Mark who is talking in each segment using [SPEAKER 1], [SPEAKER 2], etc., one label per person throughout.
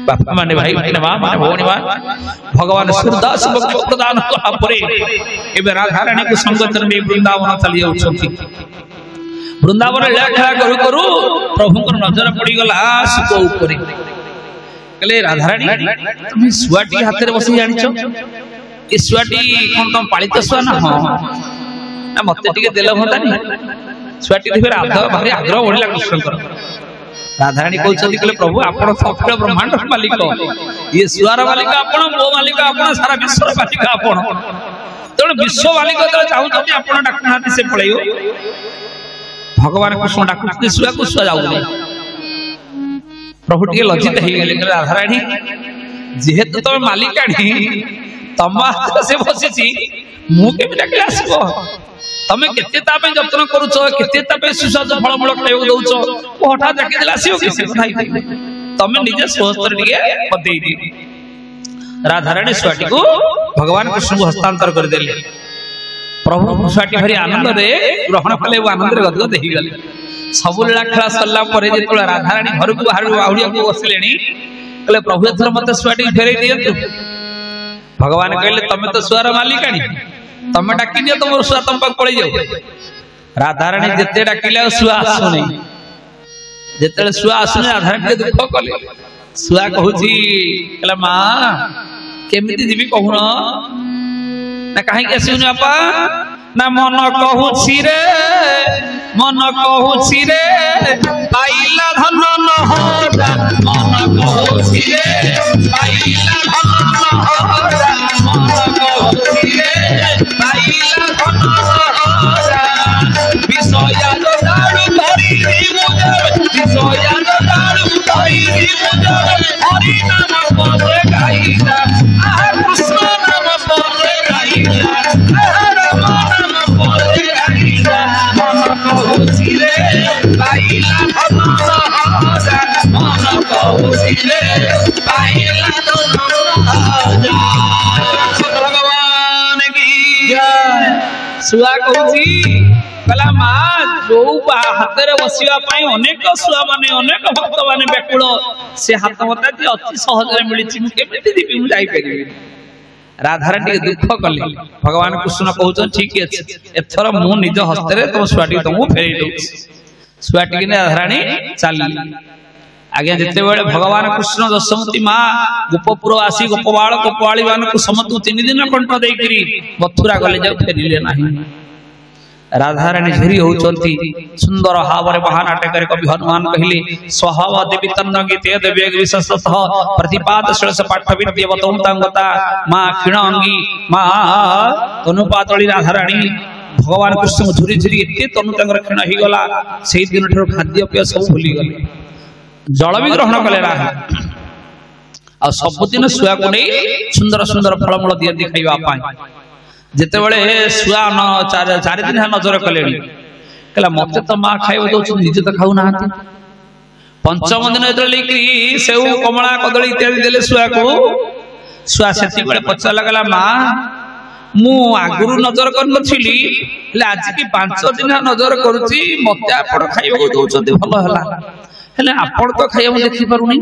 [SPEAKER 1] बापा माने भाई माने मां माने भौणी मां भगवान सूरदास भक्त प्रदान कला परे एबे राधा रानी को संगतन में वृंदावन चली जाउछथि वृंदावन लीला खेला करू करू प्रभु को नजर पड़ी गला सुख ऊपर कहले राधा रानी तुम सुआटी हाथ रे बसी जानिछो ए सुआटी कोन तुम पालित सुआ ना हां ना मते टिके देल होतानी सुआटी देबे राधा भारी आग्रह बढ़िला कृष्ण कर राधा रानी कहउछथि कहले प्रभु आपण सकल ब्रह्मांड मालिक ये सुआर मालिक आपण मो मालिक आपण सारा विश्व मालिक आपण तेणु विश्व मालिक जतले चाहुछथि आपण डाकुनाथि से पळेयो भगवान कृष्ण डाकुथि सुआ को सुआ जाउनी प्रभु टिके लज्जित हे गेले राधा रानी जेहेतु तुम मालिकाणी तम हाथ से बसिछि मु केबे डाकले आसीबो तमे केते तापे जतन करूछ केते तापे सुस्वाद फलमूल खाइबो दउछ ओ हठात डाकी देला आसीबो केसे कथाई तमे निजे सोहस्तर टिके बदेई दी राधा रानी सुआटी को भगवान कृष्ण को हस्तांतर कर देले प्रभु सुआटी भारी आनंद रे ग्रहण कले वो आनंद रे गदगद हे गेले सब लीला खेला सरला परे जेतले राधा रानी घर को बाहर आउडिया को बसलेनी कहले प्रभु एथर मते सुआटी फेरै दियंतु भगवान कहले तमे तो सुआर मालिकाणी तमे डाकी दियो तुम सुआ तुम पाक पळै जाओ राधा रानी जेते डाकिले सुआ आसुनी जेते सुआ आसुनी राधा रानी दुख कले सुआ कहूची कहला मां केमिति दिबी कहून ना काहे के आसुनी आपा ना मन कहूची रे पाइला धन नहरा मन कहूची रे पाइला धन नहरा मन कहूची रे पाइला धन नहरा विषयान दारू धरी मुजर विषयान दारू धरी मुजर हरि नाम परे गाइला आहा कृष्ण नाम परे गाइला आहा राम नाम परे गाइला मन कहूची रे पाइला धन नहरा मन कहूची रे पाइला धन नहरा भगवान की जय सुआ कहूची कला मां जो हाथ रे बसिया पई अनेक सुआ माने अनेक भक्त माने बेकुळ से हाथ मता जे अति सहज रे मिलिछि मु केमिति दिबि मु जाई परिबि राधा रानी दुख कले भगवान कृष्ण कहउछन ठीक अछि एथर मु निज हस्त रे तो सुआटी तुमु फेरै दउ सुआटी ने राधा रानी चाली आगे जेते बेले भगवान कृष्ण दशमती मां गोपपुरवासी गोपवाल गोपवाली मान को समतु 3 दिन कंठ देई करी मथुरा गले जा फेरिले नाही राधा रानी झुरी होचंती सुंदर हावरे महानाटक कवि हनुमान कहले स्वभाव देवी तन्न गीते देवेग विशेषतः प्रतिपाद षोडश पाठ विद्य बतौं तांगता मां क्षीण अंगी मां तनुपातळी राधा रानी भगवान कृष्ण झुरी झुरी एते तनु तांगर क्षीण ही गला सेही दिन ठर खाद्य पेय सब भूली गले जल भी ग्रहण कले राधा आ सब दिन सुआ को नै सुंदर सुंदर फलमूल दियंती खाइबा पाई जेते बेले सुआ न 4 दिन नजर कलेनी कहला मते तो मां खाइबो दउछ निजे तो खाउ नाहंती पंचम दिन एतले लेकी सेउ कमला कदली इत्यादि देले सुआ को सुआ सेति बेले पचा लगला मां मु आगुरु नजर कर नथिली ले आज की 5 दिन नजर करूची मते आपण खाइबो दउछ दे भलो हला हेले आपण तो खाइबो देखि पारुनी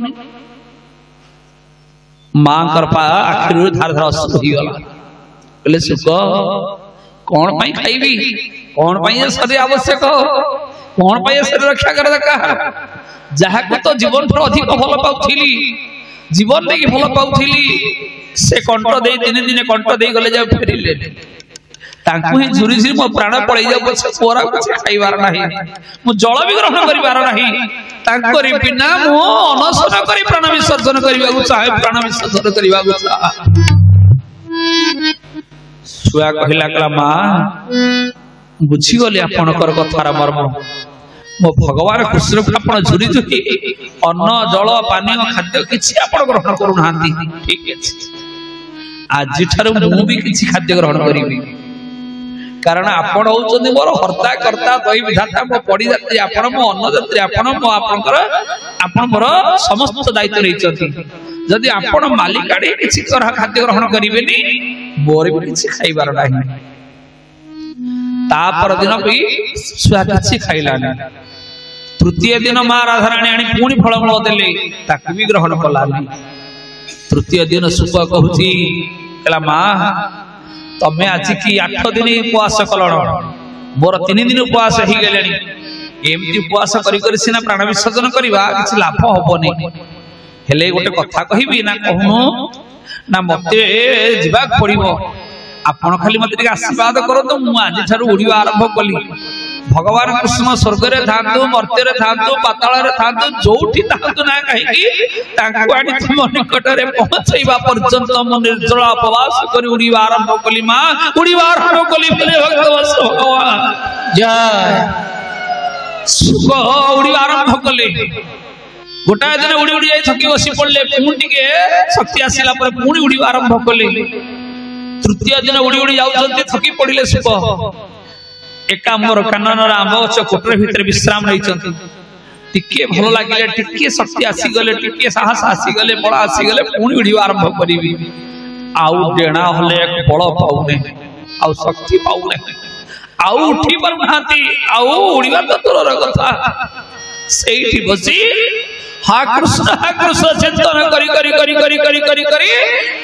[SPEAKER 1] मां करपा आखिर धार धार अश्रु ही गला कहले सुख कौन पाई खाइबी कौन पाई शरीर आवश्यक कौन पाई शरीर रक्षा कर दका जहा को तो जीवन पर अधिक भल पाउथिली जीवन में भल पाउथिली से कंठ दे 3 दिन कंठ दे गले जा फेरिले तांकु ही झुरी झुरी मो प्राण पळै जा पछ पोरा कुछ खाइबार नाही मु जल भी ग्रहण करिबार नाही तांकरी बिना मु अनशन करी प्राण विसर्जन करिबा को चाहे प्राण विसर्जन करिबा को चाहे सुआ कहिला कला मां बुझी गली आपनकर कथार मर्म मो भगवान कृष्ण को आपण झुरी झुरी अन्न जल पानी खाद्य किछि आपण ग्रहण करू नांती ठीक अछि आज ठारू मु भी किछि खाद्य ग्रहण करिबी कारण आपण होउचंदी मोर हर्ता कर्ता दई विधाता मो पड़ी जाती आपण मो अन्न जात्री आपण मो आपनकर आपण मोर समस्त दायित्व रहिचंती जदि आपण मालिकाडी किछि खाद्य ग्रहण करिबेनी मोर भी किछि खाइबार नाही ता पर दिन भी सुआ किछि खाइलानी तृतीय दिन माँ राधाराणी आनी पुणी फलमूल देले ताकू भी ग्रहण कला नहीं। तृतीय दिन सुख कहूची माँ तमें आज की 8 दिन उपवास कलण मोर 3 दिन उपवास हो गले एमती उपवास करी प्राण विसर्जन करवा किसी लाभ हेनी हेले गोटे कथा कहबी ना कहूँ ना मत जावाक पड़ो आपण खाली मत आशीर्वाद करो मु आज उड़वा आरंभ कली भगवान कृष्ण स्वर्ग रे थांतु मर्त्य रे थांतु पाताल रे थांतु जोठी थांतु ना कहीं तांको आनी तुम निकट रे पहुंचैबा पर्यंत मु निर्जल उपवास करी उड़वा आरंभ कली मां उड़वा आरंभ कली बोले भगवत भगवान जय सुख उड़वा आरंभ कले गोटाए दिन उड़ी उड़ी जाई थकी बसी पड़ले पुणी टिके शक्ति आसिला पर पुणी उड़वा आरंभ कले तृतीय दिन उड़ी उड़ी जाउछन्ते थकी पड़िले सुख एकाम्बर कानन आंब गछ कोटर भितर विश्राम नहीं टिके भल लगे टिके शक्ति आसीगले टिके साहस आसीगले बल आसीगले पुणी उड़वा आरंभ करी आउ डेणा हले बल पाउने आउ शक्ति पाउने आउ उठी पारुनाहांती आउ उड़वा तो दूरर कथा सेठी बसी हा कृष्ण चिंतन करी करी करी करी करी करी करी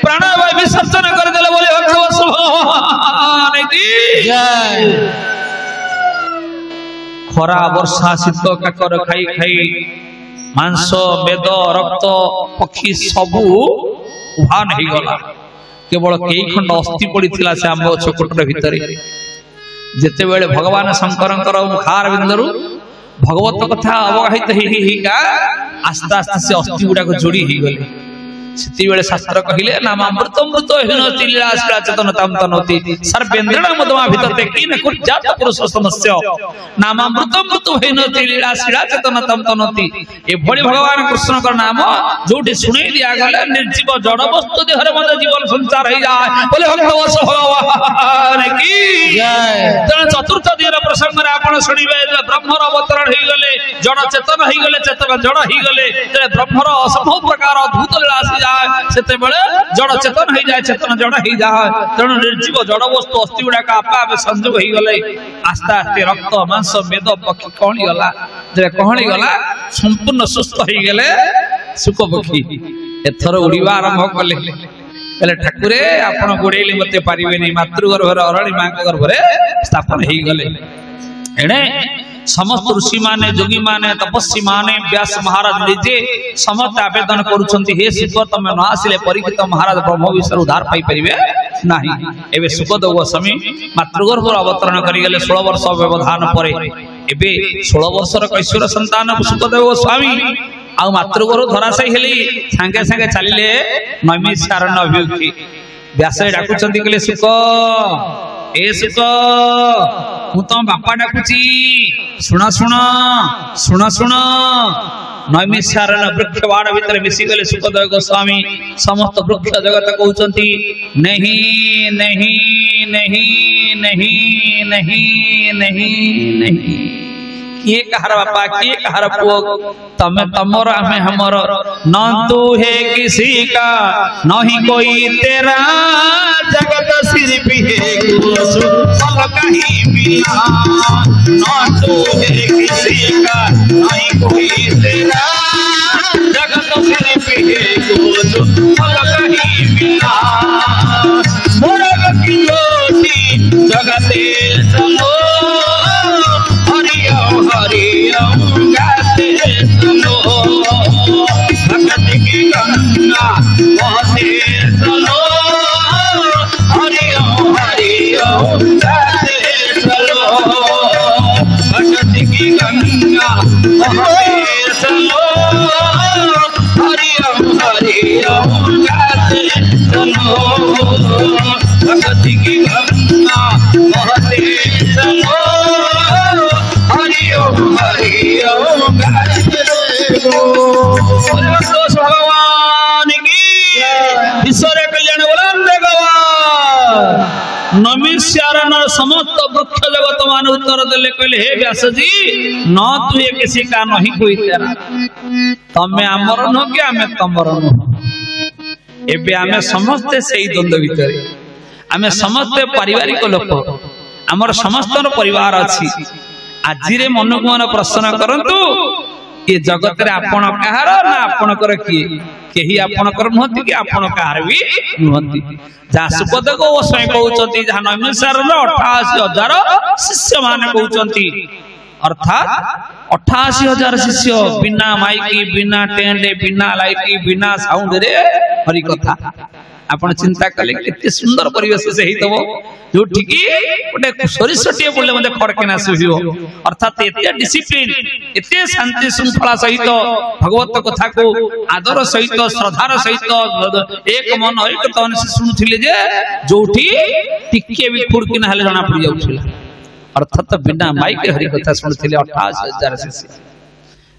[SPEAKER 1] प्राणवायु विसर्जन कर देले बोले भगवत भगवान की जय। खरा वर्षा शीत काकर खाई खाई मांस बेद रक्त पक्षी सबू उहान हो गला केवल कई खंड अस्थि पड़ी से आंब चकोटर भितर जेते बेले भगवान शंकर मुखार बिंदु भगवत कथा अवगाहित होगा आस्ते आस्ते से अस्थि गुड़ाक जोड़ी हो गले से शास्त्र कहले नाम अमृत मृत लीला चेतन तमती सर्वेन्द्र मधुमा भितर किन कुर्जात पुरुष समस्य नाम अमृत मृत लीला चेतन तमती एभली भगवान कृष्ण नाम जोटी शुणे दिया गले निर्जीव जड़ वस्तु देहरे मत जीवन संचार हो जाए बोले भगवत भगवान की जय। चतुर्थ दिन प्रसंग रे आपण सुनिबे ब्रह्मर अवतरण हो गले जड़ चेतन हो गले चेतन जड़ हो गले ब्रह्मर असंभव प्रकार अद्भुत लीला से जड़ चेतन हो जाए चेतन जड़ हो जाए तेणु निर्जीव जड़ वस्तु अस्थि गुड़ाक आपा आप संजोग हो गले आस्ते आस्ते रक्त मांस मेद पक्षी कहली गला कहली गला संपूर्ण सुस्थ हो गले सुख पक्षी एथर उड़वा आरंभ कले कहले ठाकुरे आपण गोड़ेली मत पारे मातृगर्भर अरणी माँ गर्भरे स्थापन हो गले एणे समस्त ऋषि माने जोगी माने तपस्वी माने व्यास महाराज निजे समस्त आवेदन करुछंती हे सुख तमे न आसिले परीक्षित महाराज ब्रह्म विषय उद्धार पाई परिबे नाही एबे सुखदेव गोस्वामी मातृगर्भ अवतरण करि गेले 16 वर्ष व्यवधान परे एबे 16 वर्षर कैशोर संतान सुखदेव गोस्वामी आ मातृगर्भ धराशायी हेली सांगे सांगे चलिले नैमिषारण्य अभिमुखी व्यास डाकुचंती कहले सुख ए सुख मु तुम बापा डाकुची शुण शुण शुण शुण नैमिषारण्य वृक्ष बाड़ भितर मिसी गले सुखदेव गोस्वामी समस्त वृक्ष जगत कहउचंती नहीं नहीं नहीं नहीं नहीं नहीं नहीं किए कहार बापा किए कहार पुओ तमे तमर हमें हमर न तू है किसी का नहीं कोई तेरा जगत सिर्फ है पल कहीं मिला न तू है किसी का नहीं कोई तेरा जगत सिर्फ है पल कहीं मिला मोरग की ज्योति जगते चलो हरिओम गाते सुनो भगत की गंगा बहते सुनो हरिओम हरिओम गाते चलो भगत की गंगा बहते सुनो हरिओम हरिओम गाते सुनो भगत की गंगा बहते सुनो हरिओम हरिओम भगवान की ईश्वर कल्याण बोलंदे भगवान नैमिषारण्य समस्त वृक्ष जगत मान उत्तर देले कहले हे व्यास जी न तू ये किसी का नहीं कोई तेरा तमे आमर न कि आमे तमर न एबे आमे समस्त सेही द्वंद्व भितरे आमे समस्त पारिवारिक लोक आमर समस्त परिवार अछि आज मन को मन प्रश्न करंतु ये जगत रे आपण कहार ना आपणकर किए केही आपणकर नहति कि आपण कहार भी नहति जा सुपद को स्वयं कहउचंती जा नैमिषार 88,000 शिष्य माने कहउचंती अर्थात 88,000 शिष्य बिना माइकी बिना टेंट बिना लाइट बिना साउंड रे हरि कथा आपण चिंता कले केते सुंदर परिवेश से हितबो जो ठिकी गोटे सरिसटिए बोले मते खड़केना सुहियो अर्थात एते डिसिप्लिन एते शांति श्रृंखला सहित भगवत कथा को आदर सहित श्रद्धार सहित एक मन एक तन से सुनुथिले जे जोठी टिके भी फुड़की ना हले जणा पड़ी जाउथिला अर्थात बिना माइक हरि कथा सुनुथिले 88,000 शिष्य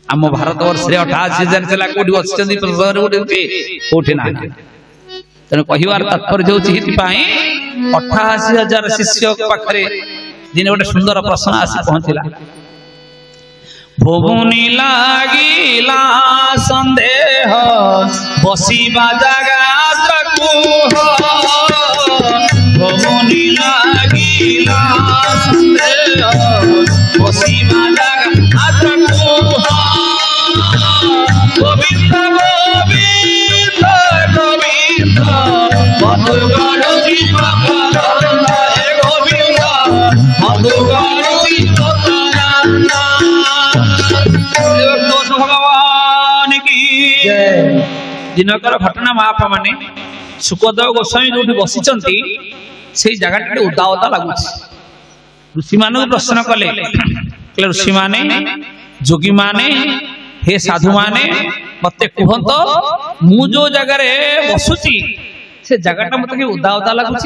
[SPEAKER 1] आम भारत वर्ष रे 88,000 चला कोठी बसचंदी प्रसर कोठी ना तेणु कहवार तात्पर्य होती 88,000 शिष्य पाखरे दिन गोटे सुंदर प्रश्न आसी पहुंचला भोगुनी लागिला संदेह बसिबा जगा भोगुनी लागिला संदेह बसिबा जगा गोविंद भगवान की दिनकर घटना महापा माने सुखदेव गोस्वामी जो बसी से जगह उदा उदा लगुच ऋषि मान प्रश्न कले ऋषि माने जोगी माने हे साधु माने मत कहत मु जो जगह बसुची से जगह मत उदा उदा लगुच